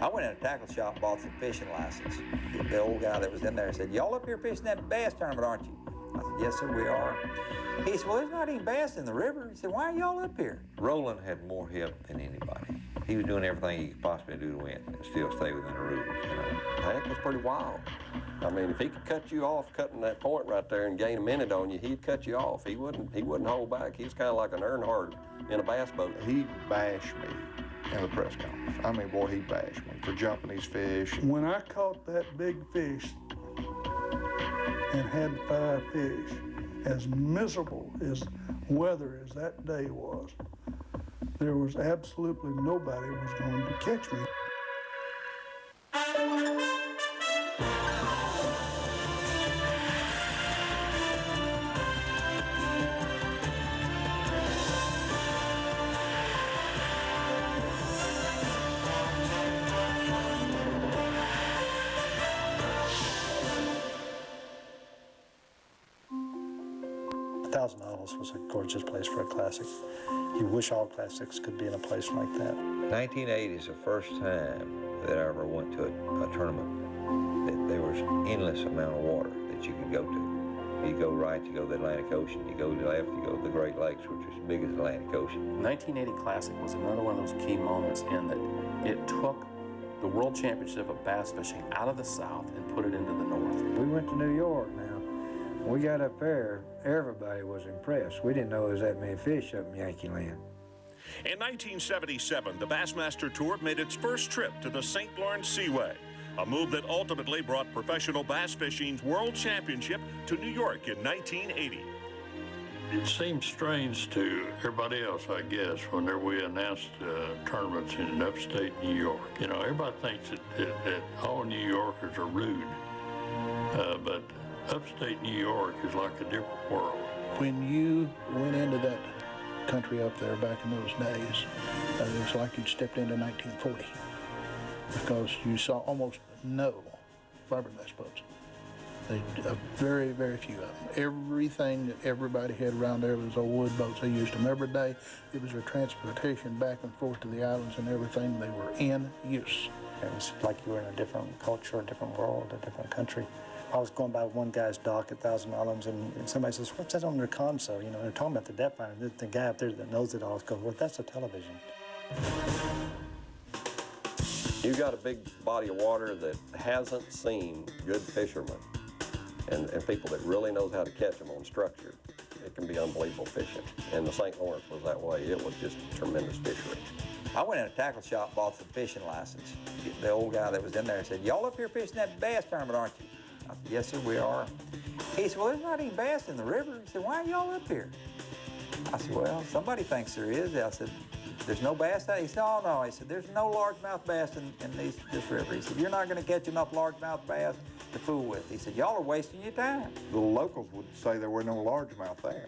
I went in a tackle shop and bought some fishing license. The old guy that was in there said, "Y'all up here fishing that bass tournament, aren't you?" I said, "Yes, sir, we are." He said, "Well, there's not any bass in the river." He said, "Why are y'all up here?" Roland had more hip than anybody. He was doing everything he could possibly do to win and still stay within the rules, you know. Hank was pretty wild. I mean, if he could cut you off cutting that point right there and gain a minute on you, he'd cut you off. He wouldn't hold back. He was kind of like an Earnhardt in a bass boat. He bashed me in the press conference. I mean, boy, he bashed me for jumping these fish. When I caught that big fish and had 5 fish, as miserable as weather as that day was, there was absolutely nobody was going to catch me. $1,000 was a gorgeous place for a classic. You wish all classics could be in a place like that. 1980 is the first time that I ever went to a tournament that there was endless amount of water that you could go to. You go right, you go to the Atlantic Ocean. You go to the left, you go to the Great Lakes, which is as big as the Atlantic Ocean. 1980 Classic was another one of those key moments in that it took the World Championship of bass fishing out of the South and put it into the North. We went to New York now. We got up there, everybody was impressed. We didn't know there was that many fish up in Yankee Land. In 1977, the Bassmaster Tour made its first trip to the St. Lawrence Seaway, a move that ultimately brought professional bass fishing's World Championship to New York in 1980. It seemed strange to everybody else, I guess, whenever we announced tournaments in upstate New York. You know, everybody thinks that all New Yorkers are rude, but upstate New York is like a different world. When you went into that country up there back in those days, it was like you'd stepped into 1940 because you saw almost no fiberglass boats. Very, very few of them. Everything that everybody had around there was old wood boats. They used them every day. It was their transportation back and forth to the islands and everything. They were in use. It was like you were in a different culture, a different world, a different country. I was going by one guy's dock at Thousand Islands, and somebody says, "What's that on their console?" You know, they're talking about the depth line. The guy up there that knows it all goes, "Well, that's a television." You got a big body of water that hasn't seen good fishermen and people that really knows how to catch them on structure. It can be unbelievable fishing. And the St. Lawrence was that way. It was just tremendous fishery. I went in a tackle shop and bought some fishing license. The old guy that was in there said, "Y'all up here fishing that bass tournament, aren't you?" I said, "Yes, sir, we are." He said, "Well, there's not any bass in the river." He said, "Why are y'all up here?" I said, "Well, somebody thinks there is." I said, "There's no bass out?" He said, "Oh, no." He said, "There's no largemouth bass in this river." He said, "You're not going to catch enough largemouth bass to fool with." He said, "Y'all are wasting your time." The locals would say there were no largemouth there.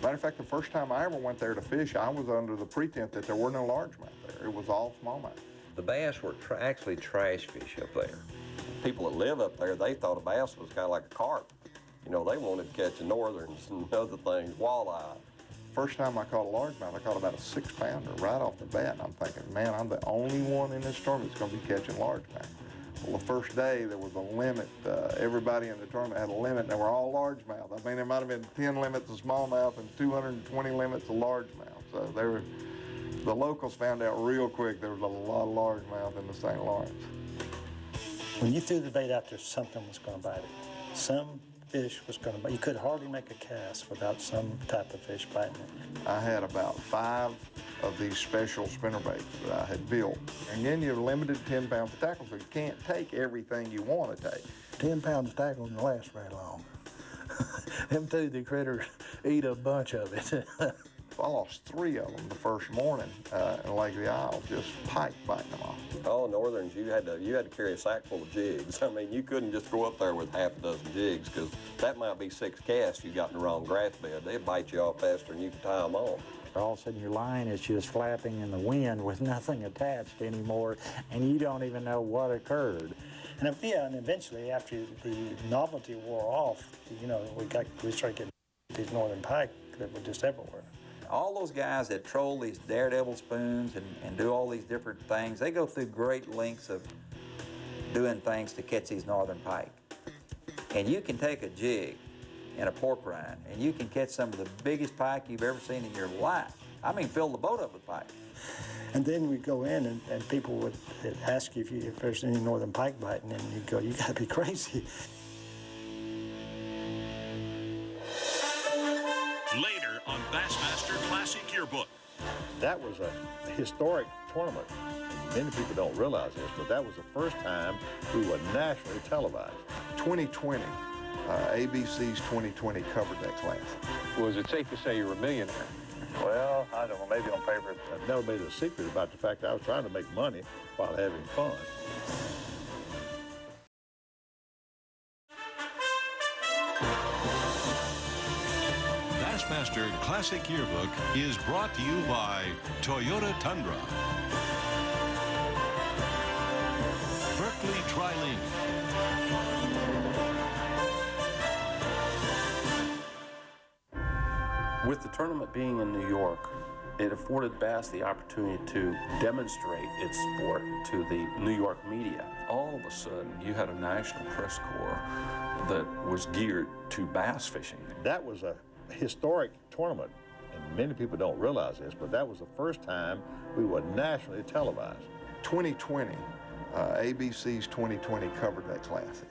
Matter of fact, the first time I ever went there to fish, I was under the pretense that there were no largemouth there. It was all smallmouth. The bass were actually trash fish up there. People that live up there, they thought a bass was kind of like a carp. You know, they wanted to catch the northerns and other things, walleye. First time I caught a largemouth, I caught about a 6-pounder right off the bat. And I'm thinking, man, I'm the only one in this tournament that's going to be catching largemouth. Well, the first day, there was a limit. Everybody in the tournament had a limit, and they were all largemouth. I mean, there might have been 10 limits of smallmouth and 220 limits of largemouth. So the locals found out real quick there was a lot of largemouth in the St. Lawrence. When you threw the bait out there, something was going to bite it. Some fish was going to bite. You could hardly make a cast without some type of fish biting it. I had about 5 of these special spinnerbaits that I had built. And then you're limited to 10 pounds of tackle, so you can't take everything you want to take. 10 pounds of tackle doesn't last very long. Them two, the critters eat a bunch of it. I lost 3 of them the first morning in Lake of the Isles, just pike biting them off. Oh, northerns, you had to carry a sack full of jigs. I mean, you couldn't just go up there with half a dozen jigs, because that might be 6 casts you got in the wrong grass bed. They'd bite you off faster than you could tie them on. All of a sudden your line is just flapping in the wind with nothing attached anymore, and you don't even know what occurred. And eventually, after the novelty wore off, you know, we started getting these northern pike that were just everywhere. All those guys that troll these daredevil spoons and do all these different things, they go through great lengths of doing things to catch these northern pike. And you can take a jig and a pork rind, and you can catch some of the biggest pike you've ever seen in your life. I mean, fill the boat up with pike. And then we go in and people would ask you if there's any northern pike biting, and you go, you gotta be crazy. Later on Bassmaster Classic Yearbook. That was a historic tournament. Many people don't realize this, but that was the first time we were nationally televised. 2020, ABC's 2020 covered that class. Was it safe to say you're a millionaire? Well, I don't know, maybe on paper. I've never made a secret about the fact that I was trying to make money while having fun. Bassmaster Classic Yearbook is brought to you by Toyota Tundra, Berkeley Trilene, With the tournament being in New York, it afforded Bass the opportunity to demonstrate its sport to the New York media. All of a sudden, you had a national press corps that was geared to bass fishing. That was a historic tournament, and many people don't realize this, but that was the first time we were nationally televised. 2020, ABC's 2020 covered that classic.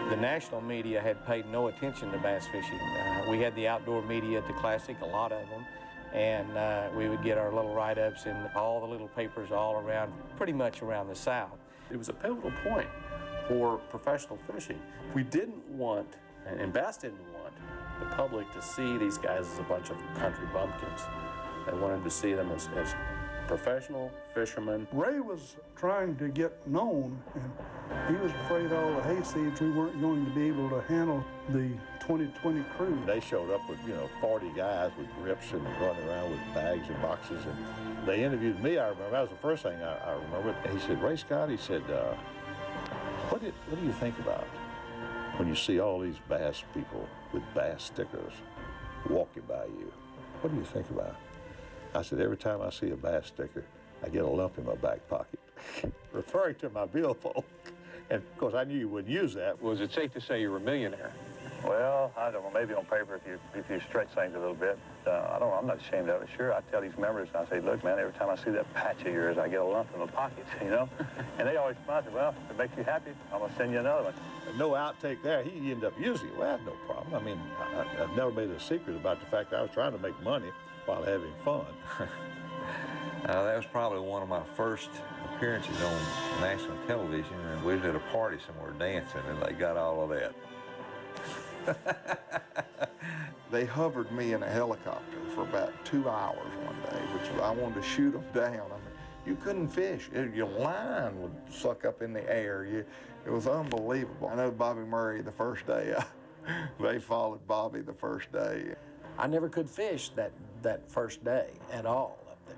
The national media had paid no attention to bass fishing. We had the outdoor media at the Classic, a lot of them, and we would get our little write-ups in all the little papers all around, pretty much around the South. It was a pivotal point for professional fishing. We didn't want, and Bass didn't want, the public to see these guys as a bunch of country bumpkins. They wanted to see them as professional fishermen. Ray was trying to get known, and he was afraid all the hayseeds we weren't going to be able to handle the 2020 crew. They showed up with, 40 guys with grips and running around with bags and boxes, and they interviewed me, I remember. That was the first thing I remember. And he said, Ray Scott, he said, what do you think about when you see all these bass people with bass stickers walking by you? What do you think about? I said, every time I see a bass sticker, I get a lump in my back pocket, referring to my billfold. And of course, I knew you wouldn't use that. Was it safe to say you're a millionaire? Well, I don't know, maybe on paper if you stretch things a little bit. I'm not ashamed of it. Sure, I tell these members, I say, look, man, every time I see that patch of yours, I get a lump in my pocket, And they always smile. I say, well, if it makes you happy, I'm going to send you another one. No outtake there. He ended up using it. Well, no problem. I mean, I've never made a secret about the fact that I was trying to make money while having fun. That was probably one of my first appearances on national television, and we was at a party somewhere dancing, and they got all of that. They hovered me in a helicopter for about 2 hours one day, which I wanted to shoot them down. I mean, you couldn't fish. Your line would suck up in the air. It was unbelievable. I know Bobby Murray the first day. They followed Bobby the first day. I never could fish that first day at all up there.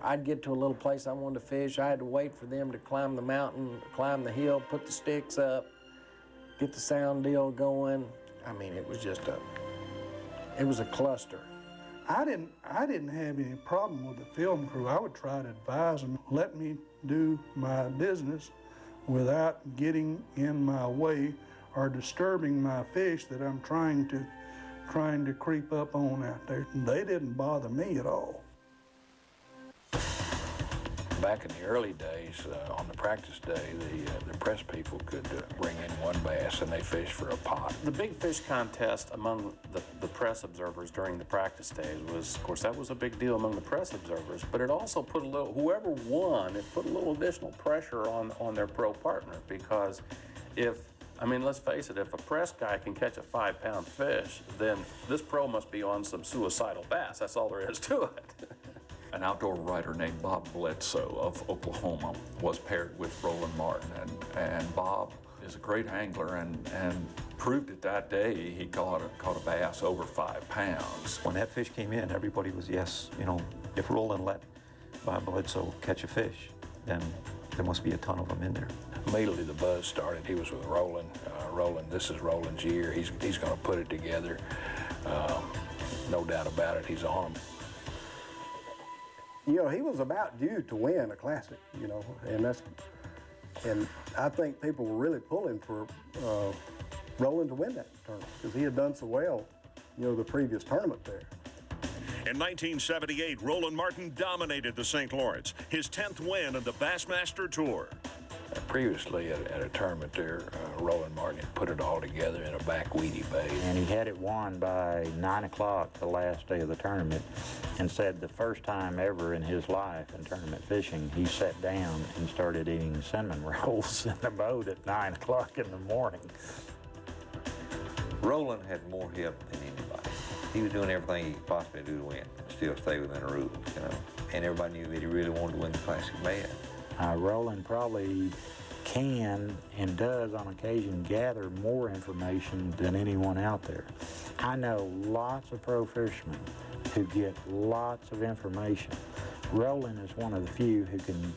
I'd get to a little place I wanted to fish. I had to wait for them to climb the mountain, climb the hill, put the sticks up, get the sound deal going. I mean, it was just it was a cluster. I didn't have any problem with the film crew. I would try to advise them, let me do my business without getting in my way or disturbing my fish that I'm trying to creep up on out there. They didn't bother me at all. Back in the early days, on the practice day, the press people could bring in one bass and they fished for a pot. The big fish contest among the press observers during the practice days was, of course, that was a big deal among the press observers, but it also put whoever won, it put a little additional pressure on their pro partner, because let's face it, if a press guy can catch a 5-pound fish, then this pro must be on some suicidal bass. That's all there is to it. An outdoor writer named Bob Bledsoe of Oklahoma was paired with Roland Martin, and Bob is a great angler and proved it that day. He caught a bass over 5 pounds. When that fish came in, everybody was, yes, if Roland let Bob Bledsoe catch a fish, then There must be a ton of them in there. Immediately the buzz started. He was with Roland. Roland, this is Roland's year. He's going to put it together. No doubt about it. He's on them. You know, he was about due to win a Classic, you know, and I think people were really pulling for Roland to win that tournament because he had done so well, you know, the previous tournament there. In 1978, Roland Martin dominated the St. Lawrence, his 10th win in the Bassmaster Tour. Previously at a tournament there, Roland Martin had put it all together in a back weedy bay. And he had it won by 9 o'clock the last day of the tournament, and said the first time ever in his life in tournament fishing, he sat down and started eating cinnamon rolls in the boat at 9 o'clock in the morning. Roland had more help than anybody. He was doing everything he could possibly do to win, and still stay within the rules, you know. And everybody knew that he really wanted to win the Classic bad. Roland probably can and does on occasion gather more information than anyone out there. I know lots of pro fishermen who get lots of information. Roland is one of the few who can,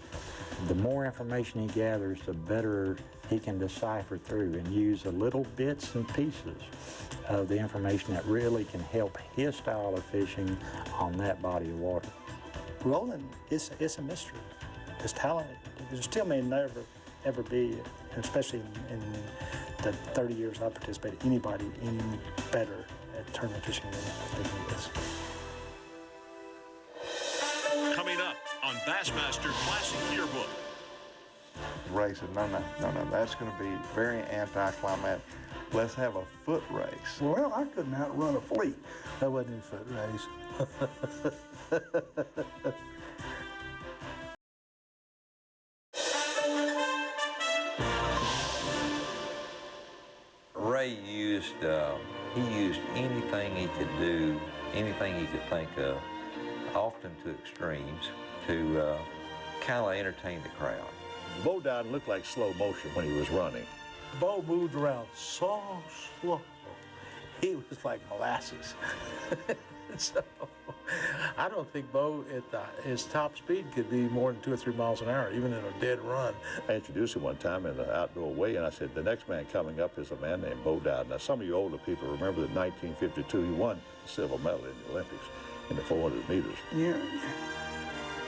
the more information he gathers, the better he can decipher through and use the little bits and pieces of the information that really can help his style of fishing on that body of water. Roland is a mystery. His talent, there still may never ever be, especially in the 30 years I participated, anybody any better at tournament fishing than he is. Coming up on Bassmaster Classic Yearbook. Ray said, no, that's going to be very anticlimactic. Let's have a foot race. Well, I couldn't outrun a fleet. That wasn't a foot race. Ray used anything he could do, anything he could think of, often to extremes, to kind of entertain the crowd. Bow diving looked like slow motion when he was running. Bo moved around so slow. He was like molasses. So I don't think Bo at his top speed could be more than 2 or 3 miles an hour, even in a dead run. I introduced him one time in the outdoor weigh, and I said, the next man coming up is a man named Bo Dowd. Now, some of you older people remember that in 1952 he won the silver medal in the Olympics in the 400 meters. Yeah,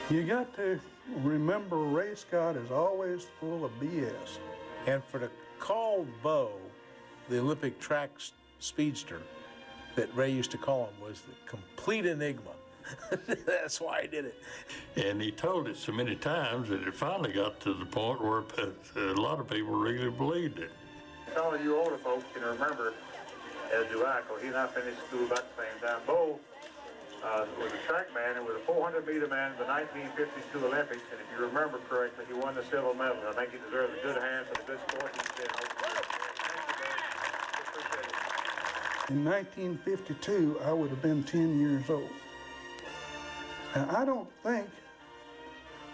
you got to remember Ray Scott is always full of BS. And for the call Bo the Olympic track speedster that Ray used to call him was the complete enigma. That's why he did it. And he told it so many times that it finally got to the point where a lot of people really believed it. Some of you older folks can remember, as do I, because he and I finished school about the same time. Bo was a track man and was a 400-meter man in the 1952 Olympics, and if you remember correctly, he won the silver medal. I think he deserves a good hand for the good sport he's been over the years. In 1952, I would have been 10 years old. And I don't think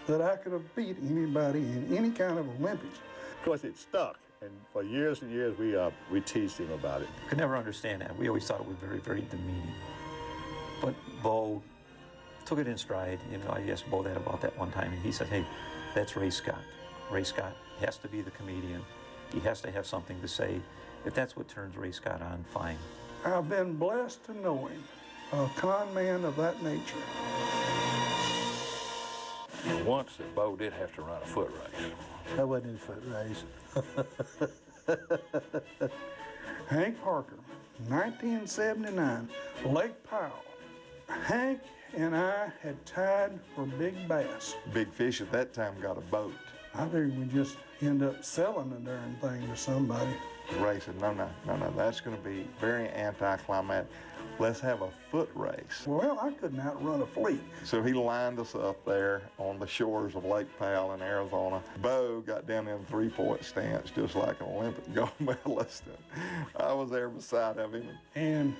that I could have beat anybody in any kind of Olympics. Of course, it stuck, and for years and years, we teased him about it. Could never understand that. We always thought it was very, very demeaning. But Bo took it in stride. You know, I asked Bo that about that one time, and he said, hey, that's Ray Scott. Ray Scott has to be the comedian. He has to have something to say. If that's what turns Ray Scott on, fine. I've been blessed to know him, a con man of that nature. Once that Bo did have to run a foot race. That wasn't a foot race. Hank Parker, 1979, Lake Powell. Hank and I had tied for big bass. Big Fish at that time got a boat. I figured we'd just end up selling the darn thing to somebody. Ray said, no, that's going to be very anticlimactic. Let's have a foot race. Well, I couldn't outrun a fleet. So he lined us up there on the shores of Lake Powell in Arizona. Bo got down in 3-point stance just like an Olympic gold medalist. I was there beside of him. And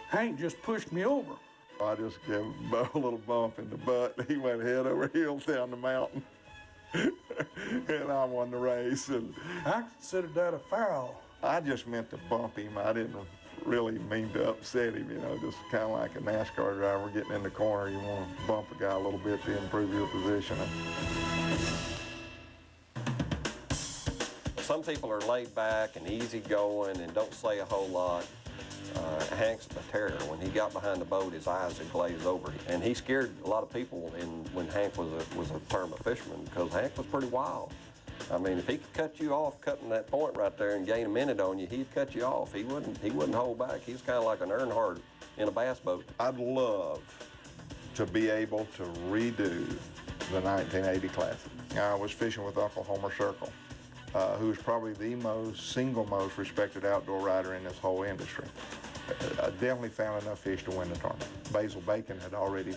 Hank just pushed me over. I just gave Bo a little bump in the butt. He went head over heels down the mountain. And I won the race. And I considered that a foul. I just meant to bump him. I didn't really mean to upset him, you know, just kind of like a NASCAR driver getting in the corner. You want to bump a guy a little bit to improve your position. Some people are laid back and easygoing and don't say a whole lot. Hank's a terror. When he got behind the boat, his eyes would glaze over. And he scared a lot of people when Hank was a tournament fisherman, because Hank was pretty wild. I mean, if he could cut you off cutting that point right there and gain a minute on you, he'd cut you off. He wouldn't hold back. He was kind of like an Earnhardt in a bass boat. I'd love to be able to redo the 1980 Classic. I was fishing with Uncle Homer Circle, who is probably the single most respected outdoor rider in this whole industry. I definitely found enough fish to win the tournament. Basil Bacon had already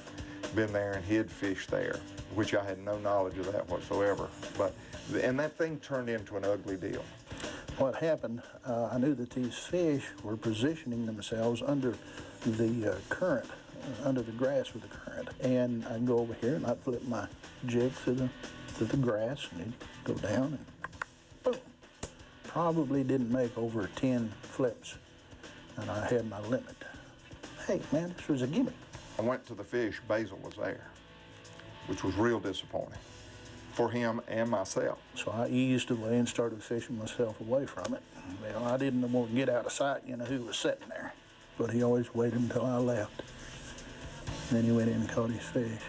been there and he'd fished there, which I had no knowledge of that whatsoever. And that thing turned into an ugly deal. What happened, I knew that these fish were positioning themselves under the current, under the grass with the current. And I'd go over here and I'd flip my jig through the grass and it'd go down and boom. Probably didn't make over 10 flips and I had my limit. Hey man, this was a gimme. I went to the fish, Basil was there, which was real disappointing for him and myself. So I eased away and started fishing myself away from it. Well, I didn't want to get out of sight, you know, who was sitting there. But he always waited until I left. And then he went in and caught his fish.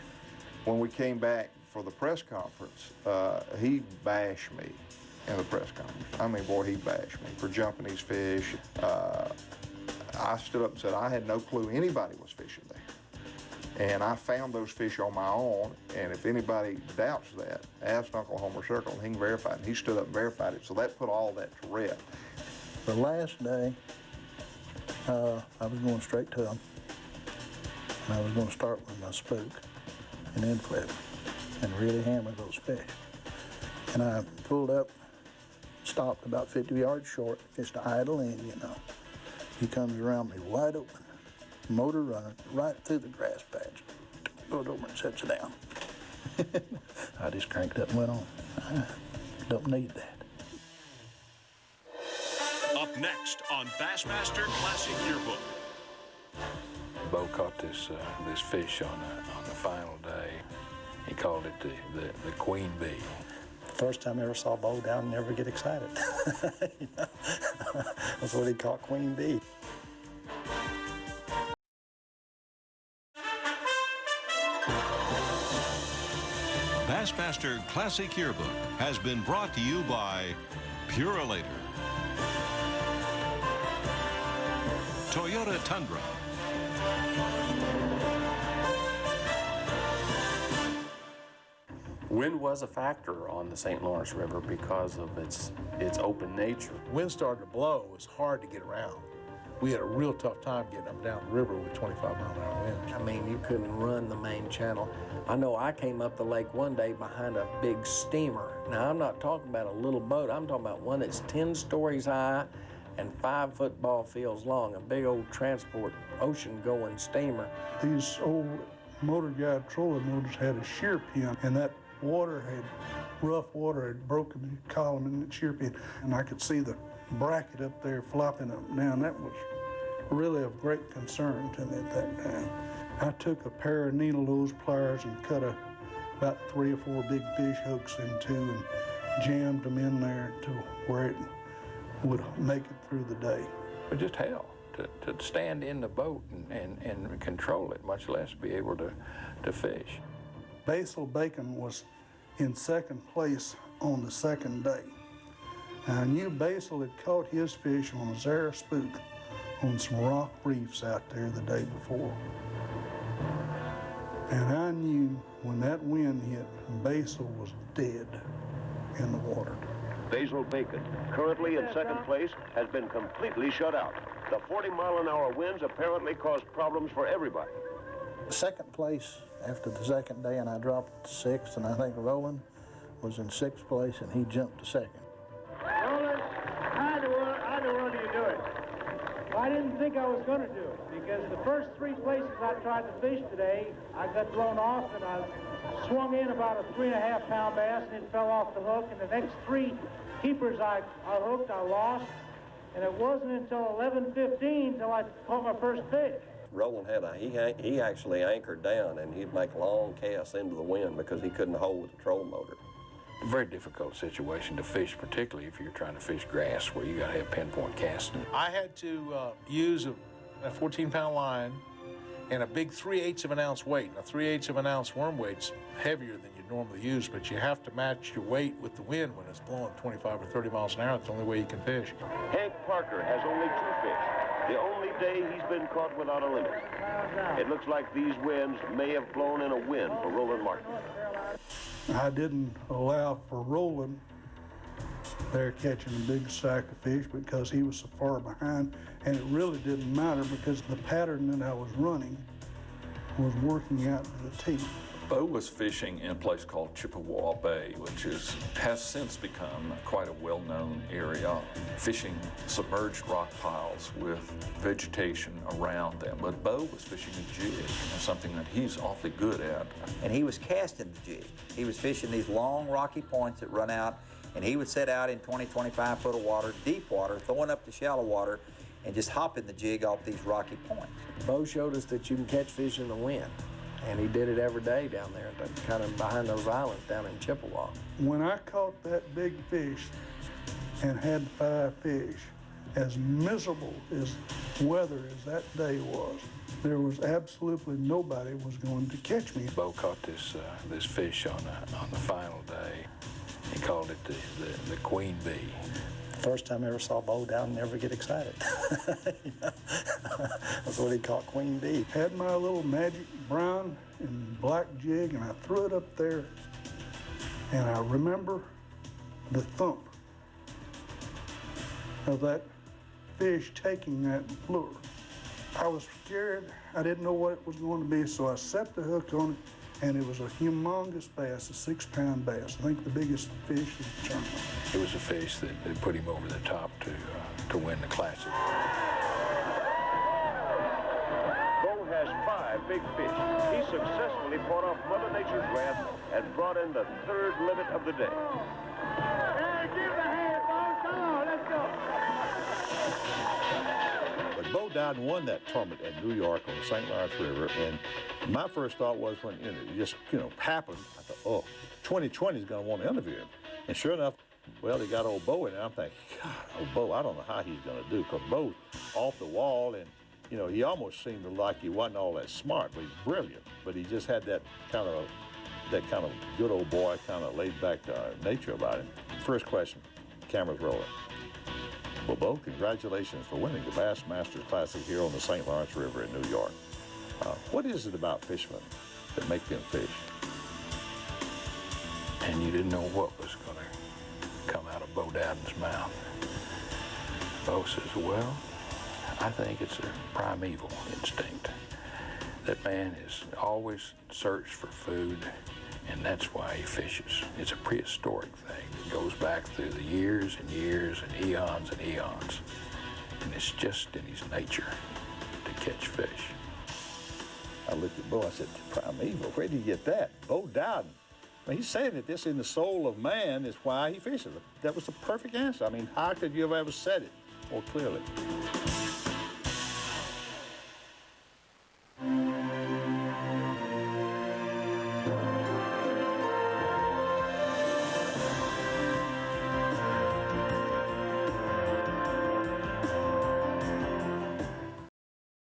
When we came back for the press conference, he bashed me in the press conference. I mean, boy, he bashed me for jumping these fish. I stood up and said I had no clue anybody was fishing there. And I found those fish on my own, and if anybody doubts that, ask Uncle Homer Circle, and he can verify it. He stood up and verified it, so that put all that to rest. The last day, I was going straight to him, and I was going to start with my spook and then flip and really hammer those fish. And I pulled up, stopped about 50 yards short, just to idle in, you know. He comes around me wide open, motor running right through the grass patch. Goes over and sets it down. I just cranked up and went on. I don't need that. Up next on Bassmaster Classic Yearbook. Bo caught this fish on the final day. He called it the queen bee. First time I ever saw Bo down and never get excited. You know? That's what he caught queen bee. Bassmaster Classic Yearbook has been brought to you by Purolator, Toyota Tundra, Wind was a factor on the St. Lawrence River because of its open nature. Wind started to blow, it was hard to get around. We had a real tough time getting up and down the river with 25-mile-an-hour winds. I mean, you couldn't run the main channel. I know I came up the lake one day behind a big steamer. Now, I'm not talking about a little boat. I'm talking about one that's 10 stories high and 5 football fields long, a big old transport, ocean-going steamer. These old motor guide trolling motors had a shear pin, and that rough water had broken the column in the shear pin, and I could see the bracket up there flopping up and down. That was really of great concern to me at that time. I took a pair of needle nose pliers and cut about 3 or 4 big fish hooks in two and jammed them in there to where it would make it through the day. But just hell to stand in the boat and control it, much less be able to fish. Basil Bacon was in second place on the second day. I knew Basil had caught his fish on a Zara spook on some rock reefs out there the day before. And I knew when that wind hit, Basil was dead in the water. Basil Bacon, currently in second place, has been completely shut out. The 40-mile-an-hour winds apparently caused problems for everybody. Second place after the second day, and I dropped to 6th, and I think Roland was in 6th place, and he jumped to 2nd. Roland, how in the world do you do it? Well, I didn't think I was going to do it, because the first 3 places I tried to fish today, I got thrown off, and I swung in about a 3.5-pound bass, and it fell off the hook, and the next 3 keepers I hooked, I lost, and it wasn't until 11:15 till I caught my first fish. Roland he actually anchored down, and he'd make long casts into the wind because he couldn't hold with the trolling motor. Very difficult situation to fish, particularly if you're trying to fish grass where you gotta have pinpoint casting. I had to use a 14-pound line and a big 3/8 of an ounce weight. Now, 3/8 of an ounce worm weight's heavier than you normally use, but you have to match your weight with the wind when it's blowing 25 or 30 miles an hour. That's the only way you can fish. Hank Parker has only 2 fish. The only day he's been caught without a limit. It looks like these winds may have blown in a win for Roland Martin. I didn't allow for Roland there catching a big sack of fish because he was so far behind, and it really didn't matter because the pattern that I was running was working out to the T. Bo was fishing in a place called Chippewa Bay, which has since become quite a well-known area, fishing submerged rock piles with vegetation around them. But Bo was fishing a jig, and something that he's awfully good at. And he was casting the jig. He was fishing these long rocky points that run out, and he would set out in 20, 25 foot of water, deep water, throwing up the shallow water, and just hopping the jig off these rocky points. Bo showed us that you can catch fish in the wind, and he did it every day down there, kind of behind those islands down in Chippewa. When I caught that big fish and had 5 fish, as miserable as weather as that day was, there was absolutely nobody was going to catch me. Bo caught this fish on the final day. He called it the queen bee. First time I ever saw Bo down and never get excited. You know? That's what he caught queen bee. Had my little magic brown and black jig, and I threw it up there, and I remember the thump of that fish taking that lure. I was scared. I didn't know what it was going to be, so I set the hook on it, and it was a humongous bass, a 6-pound bass. I think the biggest fish in the tournament. It was a fish that put him over the top to win the Classic. Bo has 5 big fish. He successfully fought off Mother Nature's wrath and brought in the 3rd limit of the day. Hey, give the hand, Bo. Come on, let's go. But Bo died and won that tournament in New York on the St. Lawrence River, and my first thought was when it just happened, I thought, oh, 2020 is going to want to interview him. And sure enough, well, they got old Bo in there. I'm thinking, God, old Bo, I don't know how he's going to do, because Bo's off the wall, and he almost seemed like he wasn't all that smart, but he's brilliant. But he just had that kind of good old boy, kind of laid back nature about him. First question, camera's rolling. Well, Bo, congratulations for winning the Bassmaster Classic here on the St. Lawrence River in New York. What is it about fishermen that make them fish? And you didn't know what was going to come out of Bo Dowden's mouth. Bo says, well, I think it's a primeval instinct. That man has always searched for food, and that's why he fishes. It's a prehistoric thing that goes back through the years and years and eons and eons. And it's just in his nature to catch fish. I looked at Bo, I said, primeval, where did you get that? Bo Dowden. I mean, he's saying that this in the soul of man is why he fishes. That was the perfect answer. I mean, how could you have ever said it more clearly?